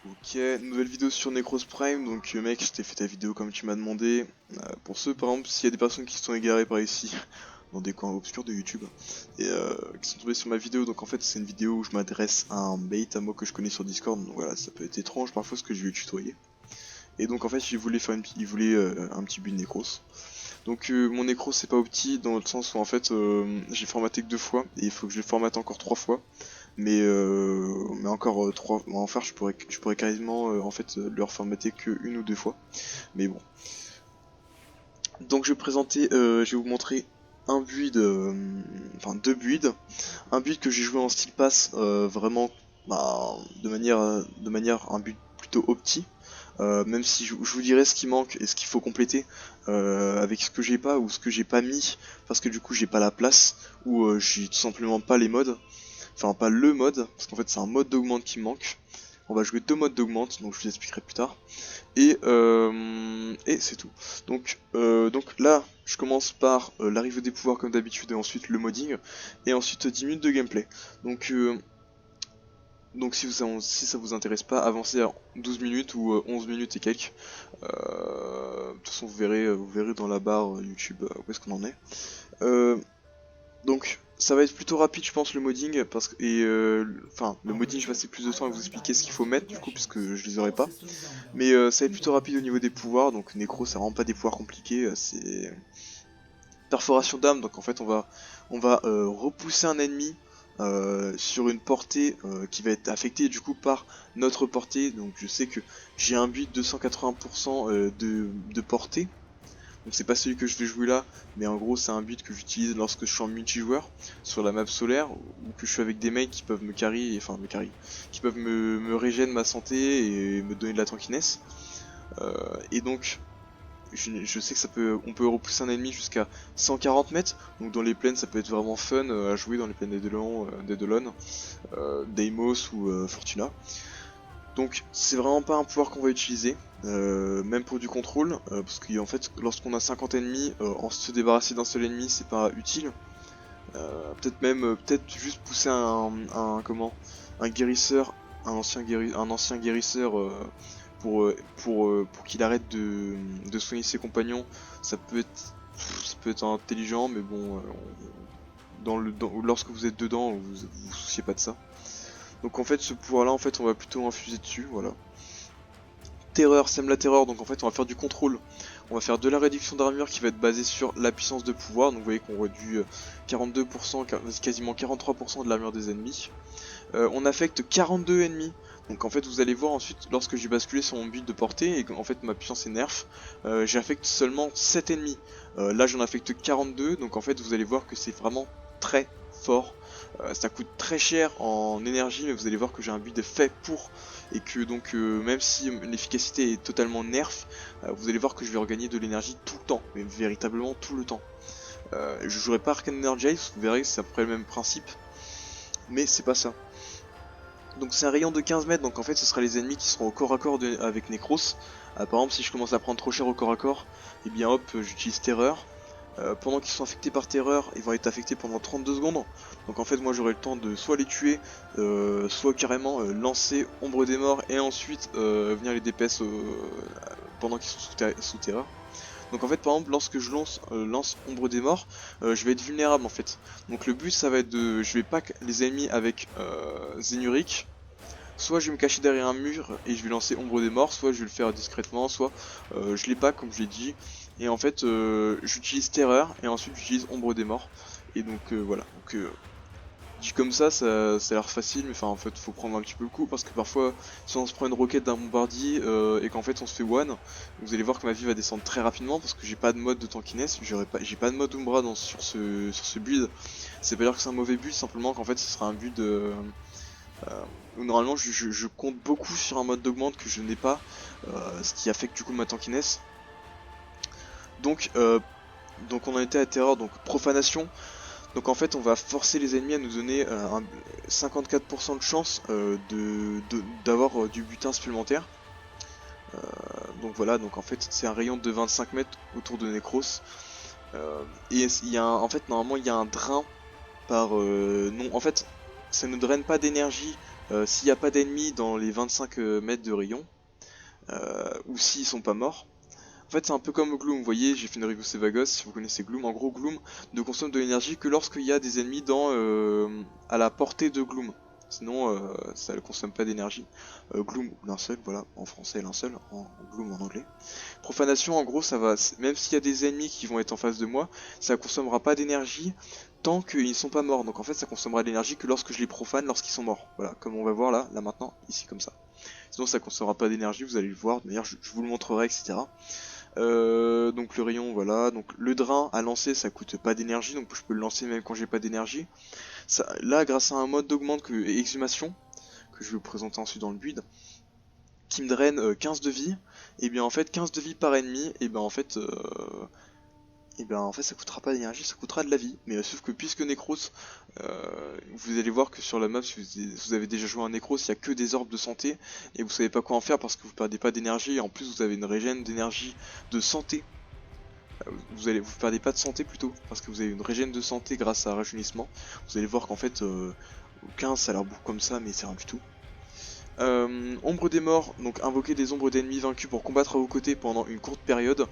Ok, nouvelle vidéo sur Necros Prime, donc mec, je t'ai fait ta vidéo comme tu m'as demandé. Pour ceux, par exemple, s'il y a des personnes qui se sont égarées par ici, dans des coins obscurs de YouTube, et qui sont tombées sur ma vidéo, donc en fait c'est une vidéo où je m'adresse à un bait à moi que je connais sur Discord, donc voilà, ça peut être étrange parfois ce que je vais tutoyer. Et donc en fait il voulait un petit build Necros. Donc mon Necros c'est pas opti dans le sens où en fait j'ai formaté que 2 fois, et il faut que je le formate encore 3 fois. Mais encore 3, en faire je pourrais quasiment en fait le reformater que 1 ou 2 fois. Mais bon. Donc je vais vous montrer un build, enfin 2 builds. Un build que j'ai joué en style pass vraiment bah, de manière un build plutôt opti. Même si je vous dirai ce qui manque et ce qu'il faut compléter avec ce que j'ai pas ou ce que j'ai pas mis parce que du coup j'ai pas la place ou j'ai tout simplement pas les modes. Enfin pas le mode, parce qu'en fait c'est un mode d'augmente qui me manque. On va jouer 2 modes d'augmente, donc je vous expliquerai plus tard. Et c'est tout. Donc là, je commence par l'arrivée des pouvoirs comme d'habitude et ensuite le modding. Et ensuite 10 minutes de gameplay. Donc si ça vous intéresse pas, avancez à 12 minutes ou 11 minutes et quelques. De toute façon vous verrez dans la barre YouTube où est-ce qu'on en est. Donc ça va être plutôt rapide je pense le modding enfin le modding je vais passer plus de temps à vous expliquer ce qu'il faut mettre du coup puisque je les aurai pas. Mais ça va être plutôt rapide au niveau des pouvoirs, donc Necro c'est vraiment pas des pouvoirs compliqués, c'est perforation d'âme, donc en fait on va repousser un ennemi sur une portée qui va être affectée du coup par notre portée, donc je sais que j'ai un build de 180% de portée. Donc c'est pas celui que je vais jouer là, mais en gros c'est un build que j'utilise lorsque je suis en multijoueur sur la map solaire ou que je suis avec des mecs qui peuvent me carry, qui peuvent me régène ma santé et me donner de la tankiness. Et donc je sais que on peut repousser un ennemi jusqu'à 140 mètres, donc dans les plaines ça peut être vraiment fun à jouer dans les plaines d'Edelon, Deimos ou Fortuna. Donc c'est vraiment pas un pouvoir qu'on va utiliser, même pour du contrôle, parce qu'en fait lorsqu'on a 50 ennemis, en se débarrasser d'un seul ennemi c'est pas utile. Peut-être juste pousser un guérisseur, un ancien guérisseur pour qu'il arrête de soigner ses compagnons, ça peut être intelligent, mais bon, lorsque vous êtes dedans, vous souciez pas de ça. Donc en fait ce pouvoir là en fait on va plutôt infuser dessus, voilà. Terreur, sème la terreur, donc en fait on va faire du contrôle. On va faire de la réduction d'armure qui va être basée sur la puissance de pouvoir, donc vous voyez qu'on réduit 42%, quasiment 43% de l'armure des ennemis. On affecte 42 ennemis, donc en fait vous allez voir ensuite lorsque j'ai basculé sur mon build de portée et qu'en fait ma puissance est nerf, j'affecte seulement 7 ennemis. Là j'en affecte 42, donc en fait vous allez voir que c'est vraiment très fort. Ça coûte très cher en énergie, mais vous allez voir que j'ai un build fait pour, et que donc même si l'efficacité est totalement nerf, vous allez voir que je vais regagner de l'énergie tout le temps, mais véritablement tout le temps. Je jouerai pas Arcane Energize, vous verrez c'est à peu près le même principe, mais c'est pas ça. Donc c'est un rayon de 15 mètres, donc en fait ce sera les ennemis qui seront au corps à corps avec Necros. Par exemple si je commence à prendre trop cher au corps à corps, et bien hop j'utilise terreur. Pendant qu'ils sont affectés par terreur, ils vont être affectés pendant 32 secondes. Donc en fait moi j'aurai le temps de soit les tuer, soit carrément lancer Ombre des Morts et ensuite venir les DPS pendant qu'ils sont sous terreur. Donc en fait par exemple lorsque je lance Ombre des Morts, je vais être vulnérable en fait. Donc le but ça va être je vais pack les ennemis avec Zénuric. Soit je vais me cacher derrière un mur et je vais lancer Ombre des Morts, soit je vais le faire discrètement, soit je l'ai pas comme je l'ai dit. Et en fait j'utilise Terreur et ensuite j'utilise Ombre des Morts. Et donc voilà. Donc, dit comme ça a l'air facile, mais enfin en fait faut prendre un petit peu le coup parce que parfois si on se prend une roquette d'un bombardier et qu'en fait on se fait one, vous allez voir que ma vie va descendre très rapidement parce que j'ai pas de mode de tankiness, j'ai pas de mode Umbra sur ce build. C'est pas dire que c'est un mauvais build, simplement qu'en fait ce sera un build où normalement je compte beaucoup sur un mode d'augmente que je n'ai pas, ce qui affecte du coup ma tankiness. Donc, donc on en était à terreur, donc profanation. Donc en fait on va forcer les ennemis à nous donner 54% de chance d'avoir du butin supplémentaire. Donc voilà, donc en fait c'est un rayon de 25 mètres autour de Necros. Et en fait normalement il y a un drain par... non, en fait ça ne draine pas d'énergie s'il n'y a pas d'ennemis dans les 25 mètres de rayon, ou s'ils sont pas morts. En fait, c'est un peu comme Gloom, vous voyez, j'ai fait une review Vagos, si vous connaissez Gloom. En gros, Gloom ne consomme de l'énergie que lorsqu'il y a des ennemis à la portée de Gloom. Sinon, ça ne consomme pas d'énergie. Gloom ou linceul, voilà, en français linceul, en Gloom en anglais. Profanation, en gros, ça va, même s'il y a des ennemis qui vont être en face de moi, ça consommera pas d'énergie tant qu'ils ne sont pas morts. Donc en fait, ça consommera de l'énergie que lorsque je les profane, lorsqu'ils sont morts. Voilà, comme on va voir là maintenant, ici comme ça. Sinon, ça consommera pas d'énergie, vous allez le voir, de manière, je vous le montrerai, etc. Donc le rayon, voilà. Donc le drain à lancer, ça coûte pas d'énergie, donc je peux le lancer même quand j'ai pas d'énergie. Là, grâce à un mode d'augmente exhumation, que je vais vous présenter ensuite dans le build, qui me draine 15 de vie, et bien en fait 15 de vie par ennemi, et bien en fait ça coûtera pas d'énergie, ça coûtera de la vie. Mais sauf que puisque Necros, vous allez voir que sur la map, si vous avez déjà joué à un Necros, il n'y a que des orbes de santé, et vous savez pas quoi en faire parce que vous perdez pas d'énergie, et en plus vous avez une régène d'énergie de santé. Vous perdez pas de santé plutôt, parce que vous avez une régène de santé grâce à rajeunissement. Vous allez voir qu'en fait, 15 ça a l'air beaucoup comme ça, mais c'est rien du tout. Ombre des morts, donc invoquer des ombres d'ennemis vaincus pour combattre à vos côtés pendant une courte période.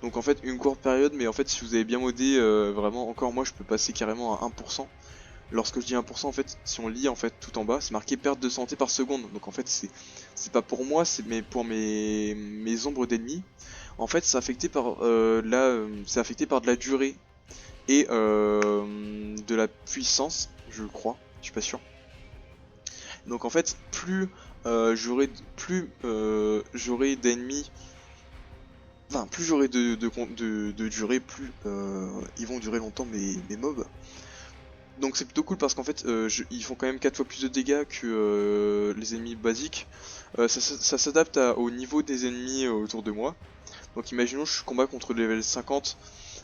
Donc en fait une courte période, mais en fait si vous avez bien modé, vraiment encore moi je peux passer carrément à 1%. Lorsque je dis 1%, en fait si on lit en fait tout en bas, c'est marqué perte de santé par seconde. Donc en fait c'est pas pour moi, c'est pour mes ombres d'ennemis. En fait c'est affecté par c'est affecté par de la durée et de la puissance, je crois, je suis pas sûr. Donc en fait, plus j'aurai d'ennemis, enfin plus j'aurai de durée, plus ils vont durer longtemps mes mobs. Donc c'est plutôt cool parce qu'en fait ils font quand même 4 fois plus de dégâts que les ennemis basiques. Ça s'adapte au niveau des ennemis autour de moi. Donc imaginons je combat contre le level 50.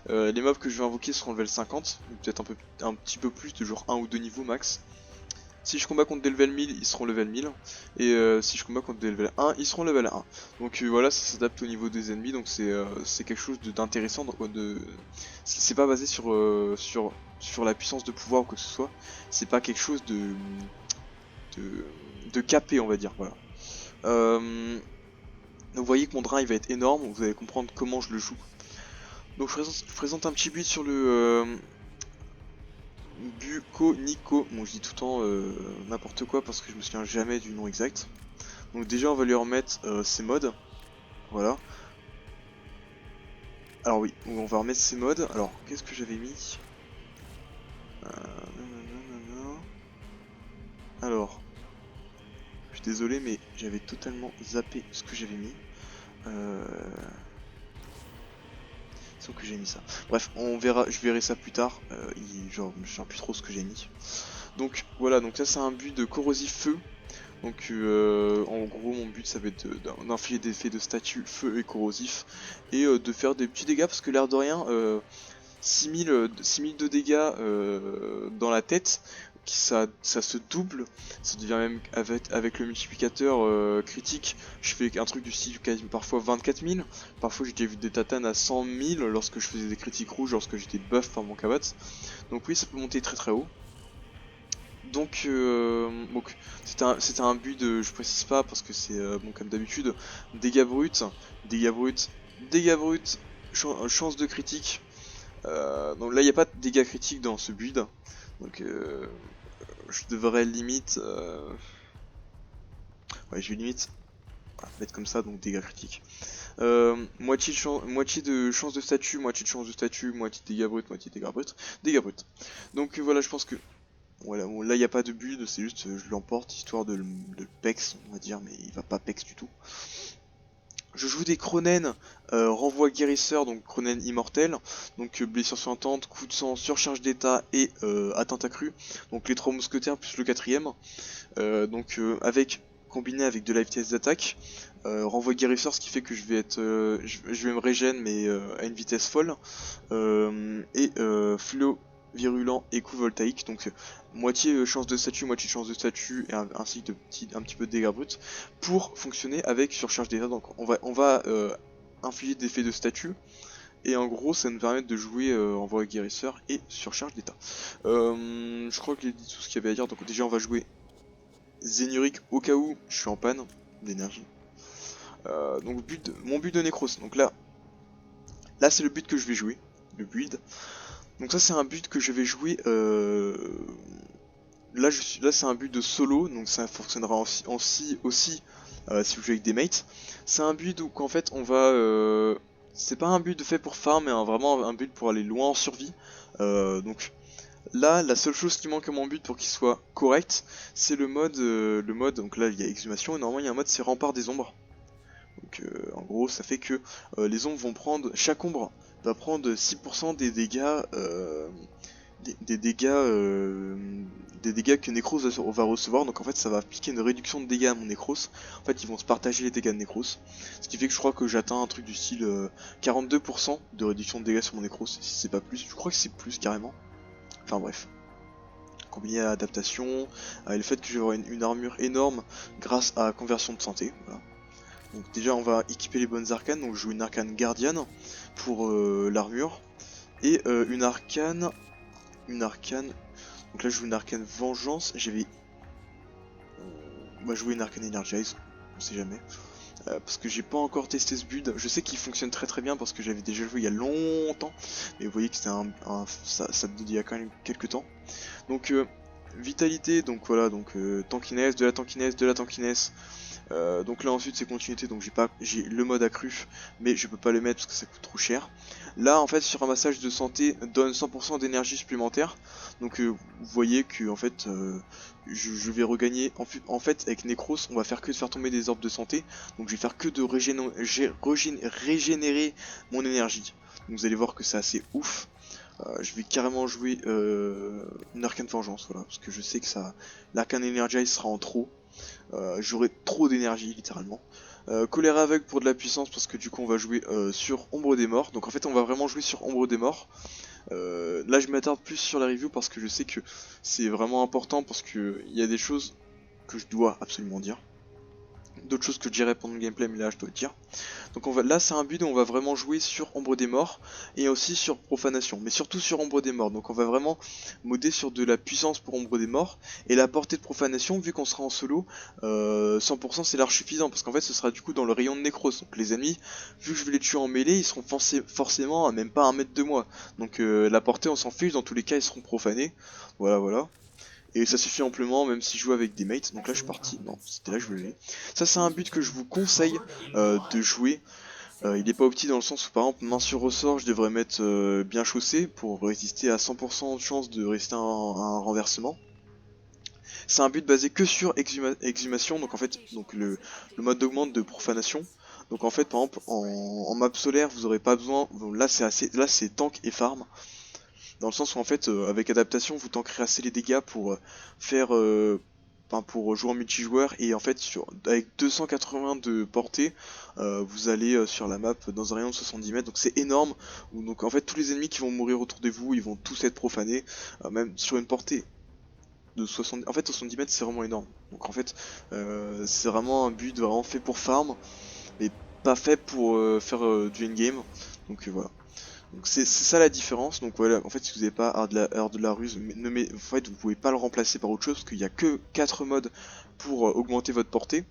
Les mobs que je vais invoquer seront level 50, peut-être un petit peu plus, de genre 1 ou 2 niveaux max. Si je combats contre des level 1000, ils seront level 1000. Et si je combats contre des level 1, ils seront level 1. Donc voilà, ça s'adapte au niveau des ennemis. Donc c'est quelque chose d'intéressant. C'est pas basé sur la puissance de pouvoir ou quoi que ce soit. C'est pas quelque chose de capé, on va dire. Voilà. Donc vous voyez que mon drain il va être énorme. Vous allez comprendre comment je le joue. Donc je présente un petit build sur le Nico, bon je dis tout le temps n'importe quoi parce que je me souviens jamais du nom exact. Donc déjà on va lui remettre ses mods, voilà. Alors oui, on va remettre ses mods. Alors qu'est-ce que j'avais mis Alors, je suis désolé mais j'avais totalement zappé ce que j'avais mis. Sauf que j'ai mis ça. Bref, on verra, je verrai ça plus tard. Genre, je sais plus trop ce que j'ai mis. Donc voilà, donc ça c'est un but de corrosif feu. Donc en gros mon but ça va être d'infliger des effets de statut feu et corrosif. Et de faire des petits dégâts parce que l'air de rien, 6000 de dégâts dans la tête, ça se double, ça devient même avec le multiplicateur critique, je fais un truc du style parfois 24 000, parfois j'ai déjà vu des tatanes à 100 000 lorsque je faisais des critiques rouges, lorsque j'étais buff par mon Kabat. Donc oui ça peut monter très très haut. Donc c'était un but de, je précise pas parce que c'est bon comme d'habitude, dégâts bruts, dégâts bruts, dégâts bruts, chance de critique. Donc là il n'y a pas de dégâts critiques dans ce build, donc je devrais limite, ouais je vais limite mettre comme ça, donc dégâts critiques. Moitié de chance de statut, moitié de chance de statut, moitié de dégâts bruts, moitié de dégâts bruts. Donc voilà, je pense que voilà, bon, là il n'y a pas de build, c'est juste je l'emporte histoire de le pex, on va dire, mais il va pas pex du tout. Je joue des Cronen, renvoi guérisseur, donc Cronen immortel, donc blessure suintante, coup de sang, surcharge d'état et atteinte accrue, donc les 3 mousquetaires plus le 4ème, avec combiné avec de la vitesse d'attaque, renvoi guérisseur, ce qui fait que je vais me régène mais à une vitesse folle, et flot virulent et coup voltaïque, donc moitié chance de statut, moitié chance de statut et ainsi de un petit peu de dégâts bruts pour fonctionner avec surcharge d'état. Donc on va infliger des effets de statut et en gros ça nous permet de jouer envoi guérisseur et surcharge d'état. Je crois que j'ai dit tout ce qu'il y avait à dire, donc déjà on va jouer Zénurique au cas où je suis en panne d'énergie. Donc mon but de Necros, donc là c'est le but que je vais jouer, le build. Donc ça c'est un but que je vais jouer, là c'est un but de solo, donc ça fonctionnera aussi si vous jouez avec des mates. C'est un build où qu'en fait on va, c'est pas un build fait pour farm, mais vraiment un build pour aller loin en survie. Donc là la seule chose qui manque à mon but pour qu'il soit correct, c'est le mode, donc là il y a exhumation et normalement il y a un mode c'est rempart des ombres. Donc en gros ça fait que les ombres vont prendre, chaque ombre va prendre 6% des dégâts, des dégâts que Necros va recevoir. Donc en fait ça va appliquer une réduction de dégâts à mon Necros. En fait ils vont se partager les dégâts de Necros, ce qui fait que je crois que j'atteins un truc du style 42% de réduction de dégâts sur mon Necros, si c'est pas plus, je crois que c'est plus carrément. Enfin bref, combiné à l'adaptation, et le fait que je vais avoir une armure énorme grâce à la conversion de santé, voilà. Donc déjà on va équiper les bonnes arcanes, donc je joue une arcane gardienne pour l'armure, et une arcane, donc là je joue une arcane vengeance, on va jouer une arcane energize, on sait jamais, parce que j'ai pas encore testé ce build. Je sais qu'il fonctionne très très bien parce que j'avais déjà joué il y a longtemps, mais vous voyez que c'était ça date d'il y a quand même quelques temps. Donc vitalité, donc voilà, donc tankiness, de la tankiness, de la tankiness. Donc là ensuite c'est continuité, donc j'ai le mode accru, mais je peux pas le mettre parce que ça coûte trop cher. Là en fait sur un massage de santé donne 100% d'énergie supplémentaire. Donc vous voyez que en fait je vais regagner. En fait avec Necros on va faire que de faire tomber des orbes de santé. Donc je vais faire que de régénérer mon énergie. Donc vous allez voir que c'est assez ouf. Je vais carrément jouer une arcane vengeance, voilà, parce que je sais que l'arcane energize sera en trop. J'aurai trop d'énergie littéralement. Colère aveugle pour de la puissance parce que du coup on va jouer sur Ombre des Morts. Donc en fait on va vraiment jouer sur Ombre des Morts. Là je m'attarde plus sur la review parce que je sais que c'est vraiment important, parce que il y a des choses que je dois absolument dire. D'autres choses que je dirais pendant le gameplay, mais là je dois le dire. Donc là c'est un build où on va vraiment jouer sur Ombre des Morts et aussi sur Profanation, mais surtout sur Ombre des Morts. Donc on va vraiment modder sur de la puissance pour Ombre des Morts, et la portée de Profanation, vu qu'on sera en solo, 100% c'est large suffisant, parce qu'en fait ce sera du coup dans le rayon de Necros. Donc les ennemis, vu que je vais les tuer en mêlée, ils seront forcément à même pas 1 mètre de moi. Donc la portée on s'en fiche, dans tous les cas ils seront profanés. Voilà. Et ça suffit amplement, même si je joue avec des mates. Donc là je suis parti, non c'était là que je voulais aller. Ça c'est un but que je vous conseille de jouer. Il est pas opti dans le sens où par exemple main sur ressort je devrais mettre bien chaussé pour résister à 100% de chance de résister à un renversement. C'est un but basé que sur exhumation, donc en fait le mode d'augmente de profanation. Donc en fait par exemple en map solaire vous aurez pas besoin, là c'est tank et farm. Dans le sens où en fait avec adaptation vous tankerez assez les dégâts pour pour jouer en multijoueur, et en fait avec 280 de portée vous allez sur la map dans un rayon de 70 mètres, donc c'est énorme. Donc en fait tous les ennemis qui vont mourir autour de vous ils vont tous être profanés, même sur une portée de 70, en fait 70 mètres c'est vraiment énorme. Donc en fait c'est vraiment un but vraiment fait pour farm, mais pas fait pour faire du endgame. Donc voilà. Donc c'est ça la différence. Donc voilà, en fait si vous n'avez pas art de la ruse, en fait vous pouvez pas le remplacer par autre chose, parce qu'il n'y a que 4 modes pour augmenter votre portée.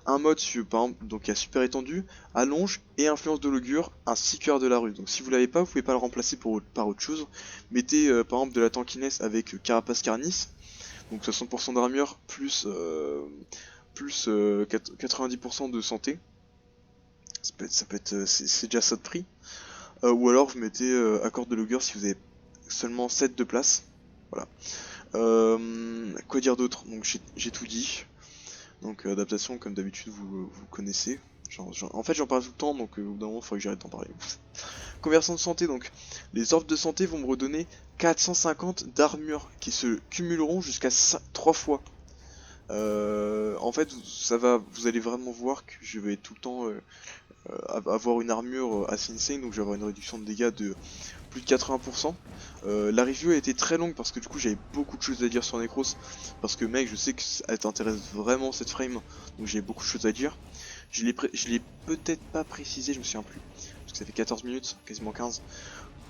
Un mode par exemple, donc il y a super étendu, allonge et influence de l'augure, ainsi que art de la ruse. Donc si vous l'avez pas, vous pouvez pas le remplacer par autre chose. Mettez par exemple de la tankiness avec carapace carnis, donc 60% d'armure plus 90% de santé. C'est déjà ça de prix. Ou alors vous mettez accord de l'augure si vous avez seulement 7 de place. Voilà. Quoi dire d'autre? Donc j'ai tout dit. Donc adaptation, comme d'habitude vous connaissez. En fait j'en parle tout le temps, donc au bout d'un moment il faudrait que j'arrête d'en parler. Conversion de santé, donc les orbes de santé vont me redonner 450 d'armure qui se cumuleront jusqu'à 3 fois. En fait vous allez vraiment voir que je vais tout le temps avoir une armure assez insane, donc je vais avoir une réduction de dégâts de plus de 80%. La review a été très longue parce que du coup j'avais beaucoup de choses à dire sur Necros, parce que mec je sais que ça t'intéresse vraiment cette frame, donc j'ai beaucoup de choses à dire. Je l'ai peut-être pas précisé, je me souviens plus, parce que ça fait 14 minutes, quasiment 15.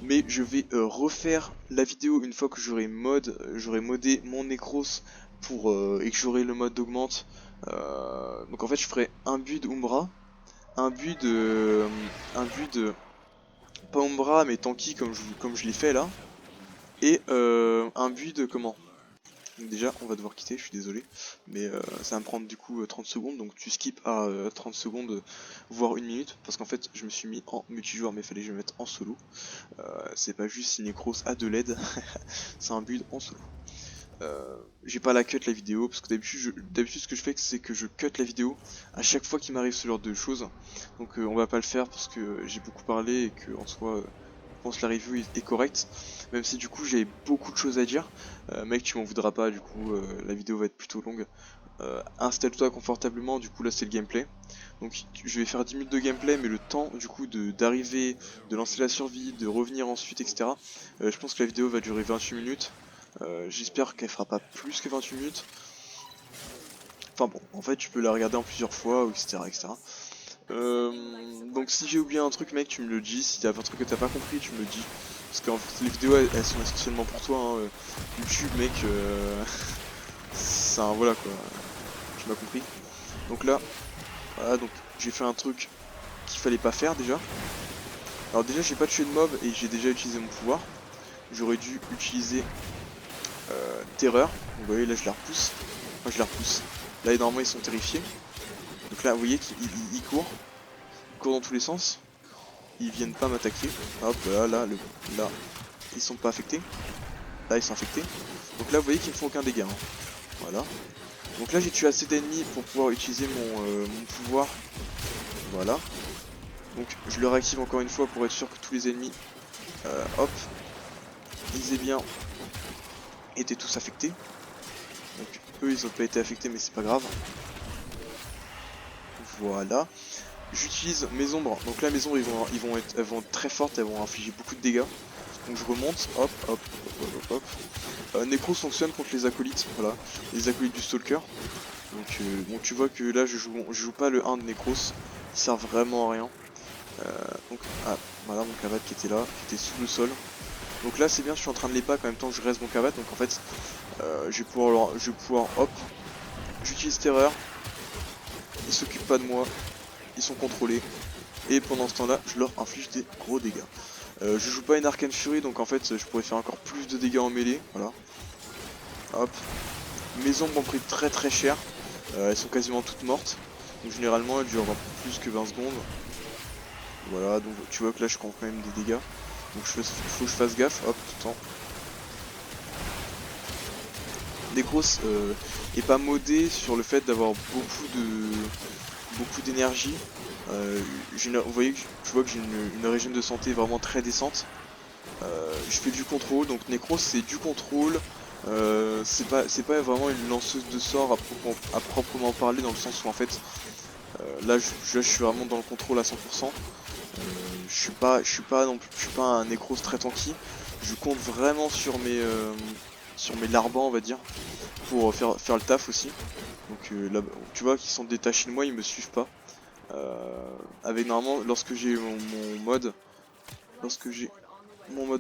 Mais je vais refaire la vidéo une fois que j'aurai modé mon Necros pour et que j'aurai le mode d'augmente. Donc en fait je ferai un build Umbra, un build pas Umbra mais Tanky comme je l'ai fait là, et un build comment. Donc déjà on va devoir quitter, je suis désolé, mais ça va me prendre du coup 30 secondes, donc tu skips à 30 secondes voire 1 minute, parce qu'en fait je me suis mis en multijoueur mais il fallait que je me mette en solo. C'est pas juste si Necros a de l'aide, c'est un build en solo. J'ai pas la cut la vidéo parce que d'habitude ce que je fais c'est que je cut la vidéo à chaque fois qu'il m'arrive ce genre de choses, donc on va pas le faire parce que j'ai beaucoup parlé et que en soi je pense que la review est correcte, même si du coup j'avais beaucoup de choses à dire. Mec, tu m'en voudras pas, du coup la vidéo va être plutôt longue. Installe-toi confortablement, du coup là c'est le gameplay. Donc je vais faire 10 minutes de gameplay, mais le temps du coup d'arriver, de lancer la survie, de revenir ensuite, etc. Je pense que la vidéo va durer 28 minutes. J'espère qu'elle fera pas plus que 28 minutes. Enfin bon, en fait tu peux la regarder en plusieurs fois, etc. etc. Donc si j'ai oublié un truc mec, tu me le dis. Si t'as un truc que t'as pas compris, tu me le dis. Parce qu'en fait les vidéos elles sont essentiellement pour toi, hein. YouTube mec, c'est un voilà quoi, tu m'as compris. Donc là, voilà, donc j'ai fait un truc qu'il fallait pas faire déjà. Alors déjà j'ai pas tué de mob et j'ai déjà utilisé mon pouvoir. J'aurais dû utiliser terreur. Donc, vous voyez là je la repousse. Enfin je la repousse. Là normalement ils sont terrifiés. Donc là vous voyez qu'ils courent. Ils courent dans tous les sens. Ils viennent pas m'attaquer. Hop là ils sont pas affectés. Là ils sont affectés. Donc là vous voyez qu'ils ne font aucun dégât. Hein. Voilà. Donc là j'ai tué assez d'ennemis pour pouvoir utiliser mon pouvoir. Voilà. Donc je le réactive encore une fois pour être sûr que tous les ennemis hop, ils aient bien été tous affectés. Donc eux ils ont pas été affectés mais c'est pas grave. Voilà. J'utilise mes ombres. Donc là mes ombres elles vont être très fortes, elles vont infliger beaucoup de dégâts. Donc je remonte, hop, hop, hop, hop, hop. Necros fonctionne contre les acolytes, voilà, les acolytes du Stalker. Donc bon, tu vois que là je joue pas le 1 de Necros, il sert vraiment à rien. Donc voilà mon cavate qui était là, qui était sous le sol. Donc là c'est bien, je suis en train de les pack en même temps que je reste mon cavate. Donc en fait je vais pouvoir hop, j'utilise terreur, ils s'occupent pas de moi, ils sont contrôlés. Et pendant ce temps là je leur inflige des gros dégâts. Je joue pas une Arcane Fury donc en fait je pourrais faire encore plus de dégâts en mêlée. Voilà. Hop. Mes ombres ont pris très très cher. Elles sont quasiment toutes mortes. Donc généralement elles durent plus que 20 secondes. Voilà, donc tu vois que là je prends quand même des dégâts. Donc il faut que je fasse gaffe, hop, tout le temps. Necros est pas modé sur le fait d'avoir beaucoup d'énergie. Vous voyez que je vois que j'ai une régime de santé vraiment très décente. Je fais du contrôle, donc Necros c'est du contrôle. C'est pas vraiment une lanceuse de sorts à proprement parler, dans le sens où en fait là je suis vraiment dans le contrôle à 100%. Je suis pas un Necros très tanky. Je compte vraiment sur mes larbans on va dire pour faire le taf aussi. Donc là tu vois qu'ils sont détachés de moi, ils me suivent pas. Avec normalement lorsque j'ai mon mode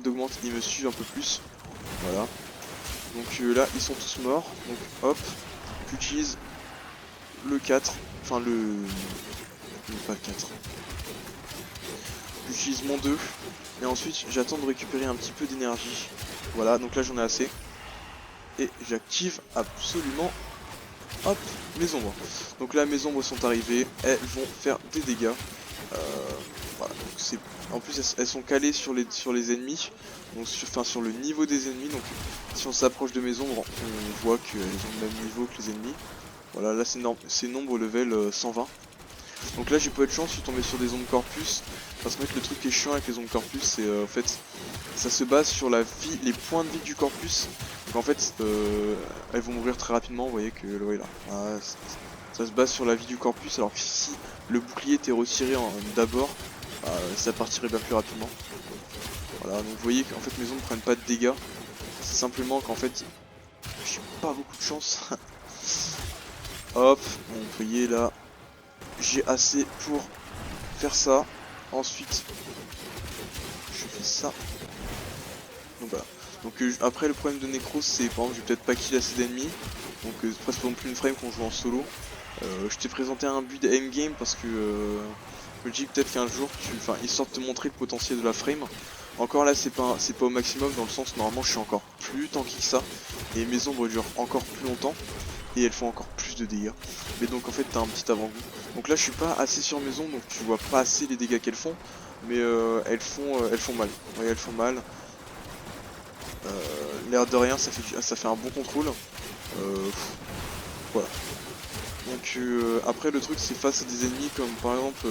d'augmente, ils me suivent un peu plus. Voilà. Donc là ils sont tous morts. Donc hop, j'utilise le 4. Enfin pas le 4. J'utilise mon 2. Et ensuite j'attends de récupérer un petit peu d'énergie. Voilà, donc là j'en ai assez. Et j'active absolument hop mes ombres. Donc là mes ombres sont arrivées. Elles vont faire des dégâts. Voilà, donc en plus elles sont calées sur les ennemis. Donc sur le niveau des ennemis. Donc si on s'approche de mes ombres, on voit qu'elles ont le même niveau que les ennemis. Voilà, là c'est nombre level 120. Donc là j'ai pas eu de chance, je suis tombé sur des ombres corpus. Parce que le truc qui est chiant avec les ombres corpus, c'est en fait ça se base sur la vie, les points de vie du corpus. Donc en fait elles vont mourir très rapidement, vous voyez que là, voilà, ça se base sur la vie du corpus, alors que si le bouclier était retiré d'abord, ça partirait bien plus rapidement. Voilà, donc vous voyez qu'en fait mes ombres prennent pas de dégâts. C'est simplement qu'en fait j'ai pas beaucoup de chance. Hop, bon, vous voyez là, j'ai assez pour faire ça. Ensuite, je fais ça. Donc voilà. Donc après le problème de Necros c'est par exemple je vais peut-être pas kill assez d'ennemis. Donc c'est presque pas non plus une frame qu'on joue en solo. Je t'ai présenté un but endgame parce que je me dis peut-être qu'un jour histoire de te montrer le potentiel de la frame. Encore là c'est pas au maximum dans le sens normalement je suis encore plus tanky que ça. Et mes ombres durent encore plus longtemps. Et elles font encore plus de dégâts. Mais donc en fait t'as un petit avant-goût. Donc là je suis pas assez sur mes ombres donc tu vois pas assez les dégâts qu'elles font. Mais elles font mal. Ouais, elles font mal. L'air de rien ça fait un bon contrôle. Voilà. Donc après le truc c'est face à des ennemis comme par exemple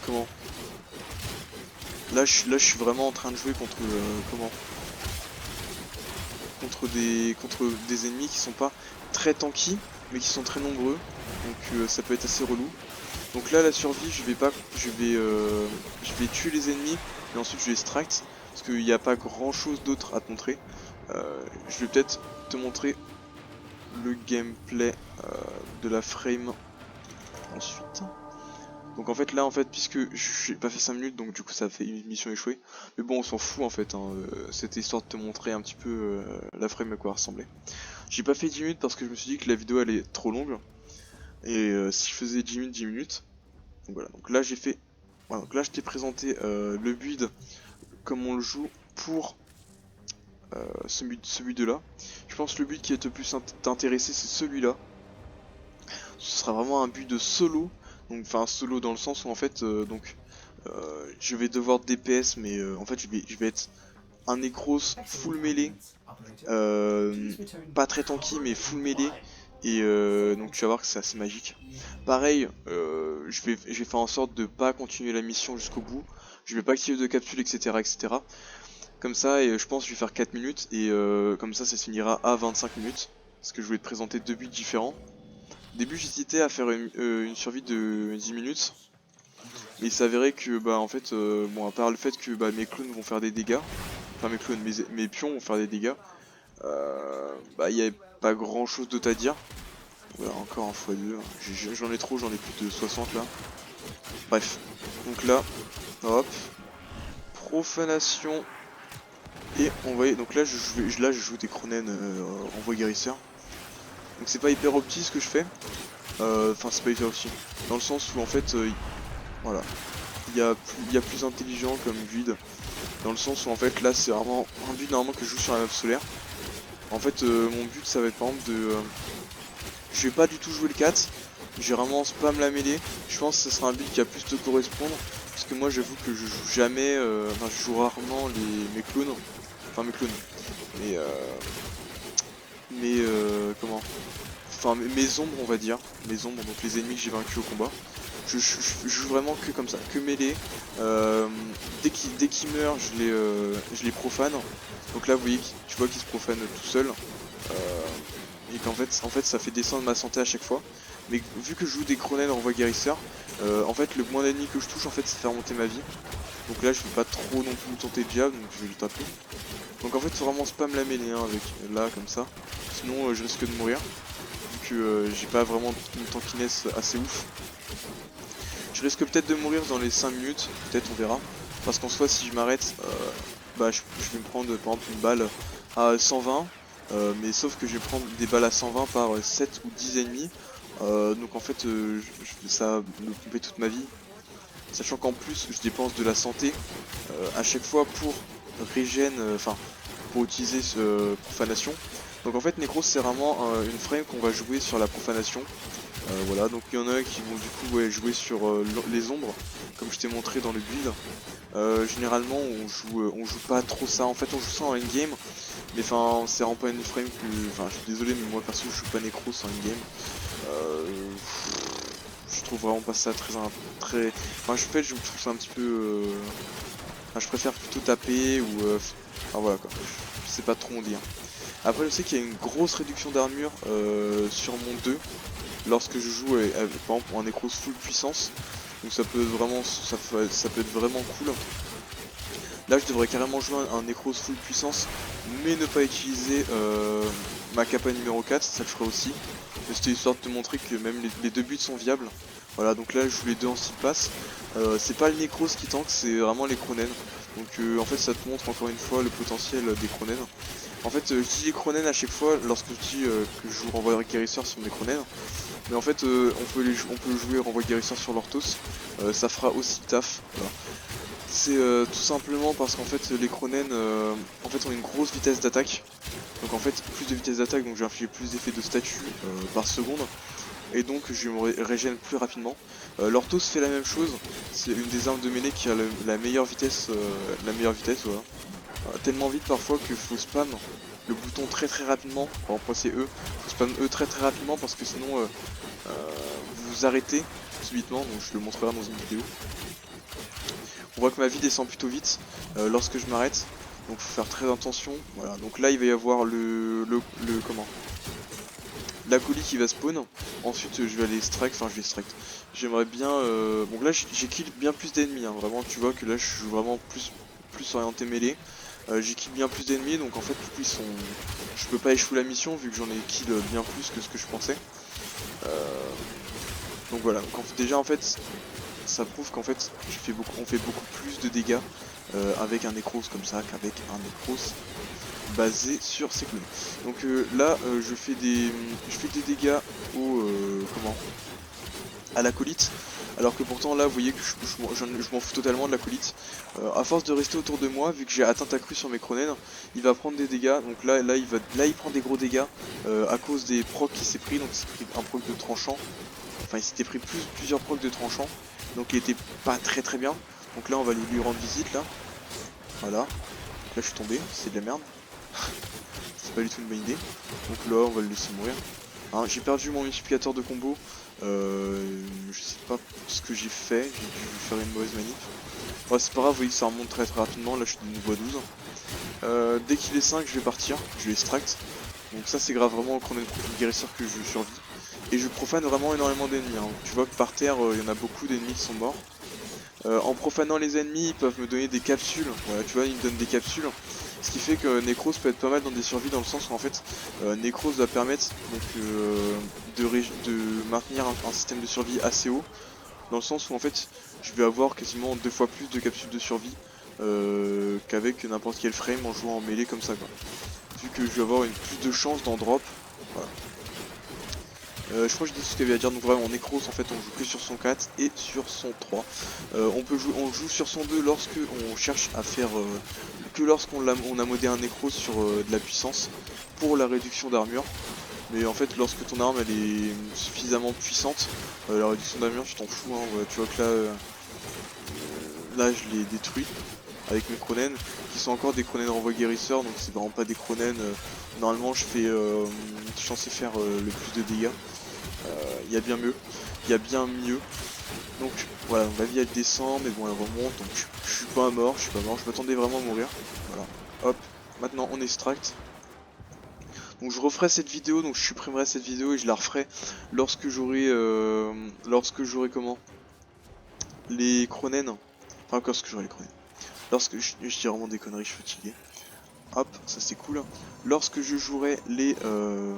comment là je suis vraiment en train de jouer contre contre des ennemis qui sont pas très tanky mais qui sont très nombreux. Donc ça peut être assez relou. Donc là la survie je vais tuer les ennemis et ensuite je vais extract parce qu'il n'y a pas grand chose d'autre à te montrer. Je vais peut-être te montrer le gameplay de la frame ensuite. Donc en fait là puisque j'ai pas fait 5 minutes donc du coup ça fait une mission échouée. Mais bon on s'en fout en fait, hein. C'était histoire de te montrer un petit peu la frame à quoi elle ressemblait. J'ai pas fait 10 minutes parce que je me suis dit que la vidéo elle est trop longue. Et si je faisais 10 minutes. Donc voilà, donc là j'ai fait. Voilà, donc là je t'ai présenté le build comme on le joue pour ce build là. Je pense que le build qui est le plus t'intéresser c'est celui-là. Ce sera vraiment un build solo. Donc enfin solo dans le sens où en fait je vais devoir DPS mais en fait je vais être un Necros full mêlée. Pas très tanky mais full mêlée. Et donc tu vas voir que c'est assez magique. Pareil, je vais faire en sorte de pas continuer la mission jusqu'au bout. Je vais pas activer de capsule, etc. Comme ça, et je pense que je vais faire 4 minutes. Et comme ça se finira à 25 minutes. Parce que je voulais te présenter deux buts différents. Au début j'hésitais à faire une survie de 10 minutes. Mais il s'avérait que bah en fait, bon à part le fait que bah, mes clones vont faire des dégâts. Enfin mes clones, mes pions vont faire des dégâts. Bah il n'y avait pas grand chose d'autre à dire. Voilà, encore un x2, j'en ai trop, j'en ai plus de 60 là. Bref, donc là, hop, profanation. Et on voit, donc là je joue des Cronen en voie guérisseur. Donc c'est pas hyper opti ce que je fais. Enfin c'est pas hyper opti. Dans le sens où en fait, voilà, il y a plus intelligent comme build. Dans le sens où en fait là c'est vraiment un build normalement que je joue sur la map solaire. En fait mon but ça va être par exemple de... je vais pas du tout jouer le 4. J'ai vraiment spam la mêlée. Je pense que ce sera un build qui va plus te correspondre. Parce que moi j'avoue que je joue jamais, enfin je joue rarement mes clones. Enfin mes clones. Comment, enfin mes ombres on va dire. Mes ombres, donc les ennemis que j'ai vaincus au combat. Je joue vraiment que comme ça, que mêlée. Dès qu'ils meurent je les profane. Donc là vous voyez, tu vois qu'ils se profanent tout seul. Et qu'en fait ça fait descendre ma santé à chaque fois. Mais vu que je joue des Cronen en voie guérisseur, en fait le moins d'ennemis que je touche en fait ça fait remonter ma vie. Donc là je vais pas trop non plus me tenter de jab, donc je vais le taper. Donc en fait faut vraiment spam la mêlée hein, avec là comme ça. Sinon je risque de mourir. Vu que j'ai pas vraiment une tankiness assez ouf. Je risque peut-être de mourir dans les 5 minutes, peut-être on verra. Parce qu'en soi si je m'arrête, bah je vais me prendre par exemple une balle à 120. Mais sauf que je vais prendre des balles à 120 par 7 ou 10 ennemis. Donc en fait ça va me pomper toute ma vie. Sachant qu'en plus je dépense de la santé à chaque fois pour régène, enfin pour utiliser ce profanation. Donc en fait Necros c'est vraiment une frame qu'on va jouer sur la profanation. Voilà, donc il y en a qui vont du coup jouer sur les ombres, comme je t'ai montré dans le build. Généralement on joue pas trop ça, en fait on joue ça en endgame. Mais enfin c'est vraiment pas une frame que... Enfin je suis désolé mais moi perso je joue pas Necros en endgame. Je trouve vraiment pas ça très... Enfin je trouve ça un petit peu... Enfin, je préfère plutôt taper ou... Enfin voilà quoi, je sais pas trop en dire. Après je sais qu'il y a une grosse réduction d'armure sur mon 2 lorsque je joue par exemple en Necros full puissance. Donc ça peut être vraiment cool. Là je devrais carrément jouer un Necros full puissance mais ne pas utiliser ma capa numéro 4, ça le ferait aussi. C'était histoire de te montrer que même les deux buts sont viables. Voilà, donc là je joue les deux en style passe. C'est pas le Necros qui tank, c'est vraiment les Cronen. Donc en fait ça te montre encore une fois le potentiel des Cronen. En fait je dis les Cronen à chaque fois lorsque je dis que je joue renvoi guérisseur sur mes Cronen. Mais en fait on peut jouer renvoi guérisseur sur l'Orthos. Ça fera aussi le taf. Voilà. C'est tout simplement parce qu'en fait les Cronen en fait ont une grosse vitesse d'attaque. Donc en fait plus de vitesse d'attaque, donc j'ai infligé plus d'effets de statut par seconde. Et donc je me régène plus rapidement. L'Orthos fait la même chose, c'est une des armes de mêlée qui a la meilleure vitesse, voilà. Tellement vite parfois qu'il faut spam le bouton très rapidement. Par exemple, moi c'est E, faut spam E très rapidement parce que sinon vous vous arrêtez subitement, donc je le montrerai dans une vidéo. On voit que ma vie descend plutôt vite lorsque je m'arrête, donc faut faire très attention. Voilà, donc là il va y avoir comment, l'acolyte qui va spawn. Ensuite je vais aller strike, enfin je vais strike. J'aimerais bien, donc là j'ai kill bien plus d'ennemis, hein. Vraiment tu vois que là je suis vraiment plus orienté mêlée. J'ai kill bien plus d'ennemis, donc en fait du coup ils sont, je peux pas échouer la mission vu que j'en ai kill bien plus que ce que je pensais. Donc voilà, donc déjà en fait ça prouve qu'en fait on fait beaucoup plus de dégâts avec un Necros comme ça qu'avec un Necros basé sur ses clones. Donc là je fais des dégâts au à l'acolyte, alors que pourtant là vous voyez que je m'en fous totalement de l'acolyte. À force de rester autour de moi, vu que j'ai atteinte accrue sur mes Cronen, il va prendre des dégâts. Donc là il prend des gros dégâts à cause des procs qu'il s'est pris. Donc il s'est pris un proc de tranchant, enfin il s'était pris plusieurs procs de tranchant, donc il était pas très bien. Donc là on va lui rendre visite là. Voilà. Donc là je suis tombé, c'est de la merde. C'est pas du tout une bonne idée. Donc là on va le laisser mourir. Hein, j'ai perdu mon multiplicateur de combo. Je sais pas ce que j'ai fait, j'ai dû faire une mauvaise manip. Ouais, c'est pas grave, vous voyez que ça remonte très rapidement. Là je suis de nouveau à 12. Dès qu'il est 5 je vais partir, je vais extract. Donc ça c'est grave, vraiment quand on est une guérisseur que je survis. Et je profane vraiment énormément d'ennemis, hein. Tu vois que par terre il y en a beaucoup d'ennemis qui sont morts. En profanant les ennemis, ils peuvent me donner des capsules. Voilà, tu vois, ils me donnent des capsules. Ce qui fait que Necros peut être pas mal dans des survies, dans le sens où en fait Necros va permettre donc, de maintenir un système de survie assez haut. Dans le sens où en fait je vais avoir quasiment 2 fois plus de capsules de survie qu'avec n'importe quel frame en jouant en mêlée comme ça, quoi. Vu que je vais avoir plus de chances d'en drop. Voilà. Je crois que je dis ce qu'il y avait à dire. Donc vraiment en Necros en fait on joue que sur son 4 et sur son 3. On joue sur son 2 lorsque on cherche à faire que lorsqu'on a modé un Necros sur de la puissance pour la réduction d'armure. Mais en fait lorsque ton arme elle est suffisamment puissante, la réduction d'armure tu t'en fous, hein. Ouais, tu vois que là je l'ai détruit avec mes Cronen, qui sont encore des Cronen renvoi guérisseur, donc c'est vraiment pas des Cronen. Normalement je suis censé faire le plus de dégâts. Il y a bien mieux. Donc voilà, ma vie elle descend, mais bon elle remonte, donc je suis pas mort, je m'attendais vraiment à mourir. Voilà, hop, maintenant on extract. Donc je referai cette vidéo, donc je supprimerai cette vidéo et je la referai lorsque j'aurai comment, les Cronen. Enfin lorsque j'aurai les Cronen. Lorsque je dis vraiment des conneries, je suis fatigué. Hop, ça c'est cool. Lorsque je jouerai le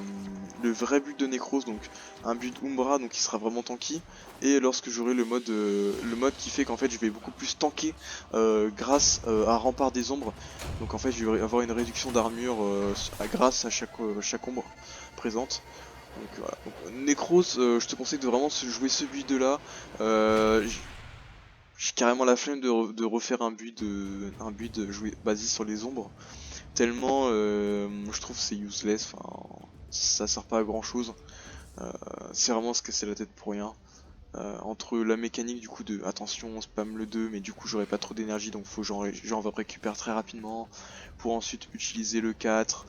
vrai build de Necros, donc un build Umbra, donc qui sera vraiment tanky, et lorsque j'aurai le mode qui fait qu'en fait je vais beaucoup plus tanker grâce à Rempart des Ombres. Donc en fait je vais avoir une réduction d'armure grâce à chaque ombre présente. Donc voilà. Donc, Necros, je te conseille de vraiment jouer ce build là. J'ai carrément la flemme de refaire un build basé sur les ombres. Tellement je trouve c'est useless, enfin ça sert pas à grand chose. C'est vraiment se casser la tête pour rien. Entre la mécanique du coup de attention on spam le 2 mais du coup j'aurai pas trop d'énergie donc faut j'en récupère très rapidement pour ensuite utiliser le 4,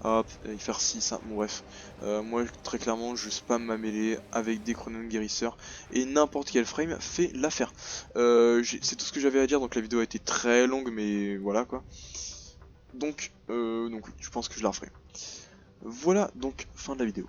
hop et faire 6, hein. Bon bref, moi très clairement je spam ma mêlée avec des chronon guérisseurs et n'importe quel frame fait l'affaire. C'est tout ce que j'avais à dire, donc la vidéo a été très longue mais voilà quoi. Donc oui, je pense que je la referai. Voilà donc fin de la vidéo.